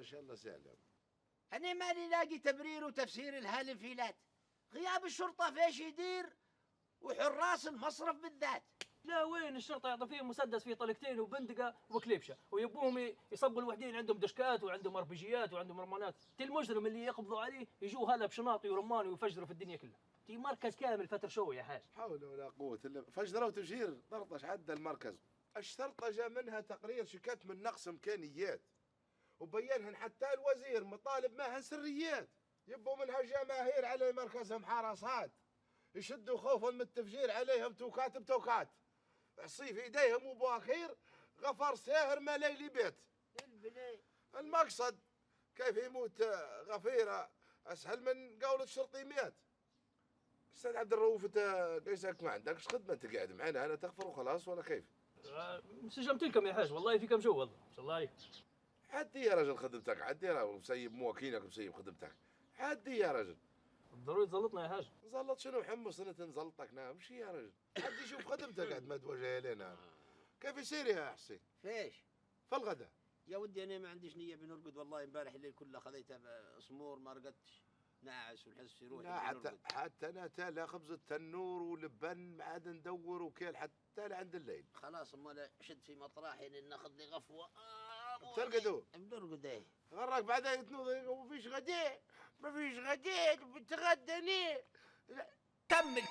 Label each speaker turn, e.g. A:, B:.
A: ان شاء الله سالم.
B: أنا ماني لاقي تبرير وتفسير لهالانفلات. غياب الشرطة فيش يدير، وحراس المصرف بالذات.
C: لا وين الشرطه يعطي فيهم مسدس فيه طلقتين وبندقه وكليبشه ويبوهم يصبوا الوحدين عندهم دشكات وعندهم اربجيات وعندهم رمانات. تي المجرم اللي يقبضوا عليه يجوا هلا بشناطي ورمان ويفجروا في الدنيا كلها. تي مركز كامل فتر شو يا حاج.
A: حول ولا قوه الا فجره وتفجير طرطش عدى المركز. الشرطه جاء منها تقرير شكت من نقص امكانيات، وبينهن حتى الوزير مطالب معهن سريات. يبوا منها جماهير على مركزهم حراسات، يشدوا خوفا من التفجير عليهم توكات بتوكات. عصي في ايديهم وباخير غفر ساهر ما ليلي بيت. المقصد كيف يموت غفيره اسهل من قولة شرطي ميت. استاذ عبد الرؤوف انت ليسك ما عندكش خدمه، انت قاعد معنا انا تغفر وخلاص ولا كيف؟
C: سجمت لكم يا حاج والله فيكم جو والله ما شاء الله عليك.
A: عدي يا رجل خدمتك، عدي يا مسيب مواكينك مسيب خدمتك، عدي يا رجل.
C: ضروري تزلطنا يا حاج.
A: زلط شنو حمص سنة نزلطك نعم مشي يا رجل. عدي شوف خدمتك قد ما توجه لنا. كيف يصير يا حسين؟
B: فيش؟
A: في الغداء.
B: يا ودي أنا ما عنديش نية بنرقد والله. امبارح الليل كله خذيته صمور ما رقدتش، ناعس والحس في روحي.
A: لا حتى انا تالا خبز التنور ولبن ما عاد ندور وكيل حتى لعند الليل.
B: خلاص امال شد في مطرحي ناخذ لي غفوه.
A: بترقدوا؟
B: بنرقد ايه.
A: غراك بعدين تنوض ما فيش غداء، ما فيش غداء بتغدني.
B: كمل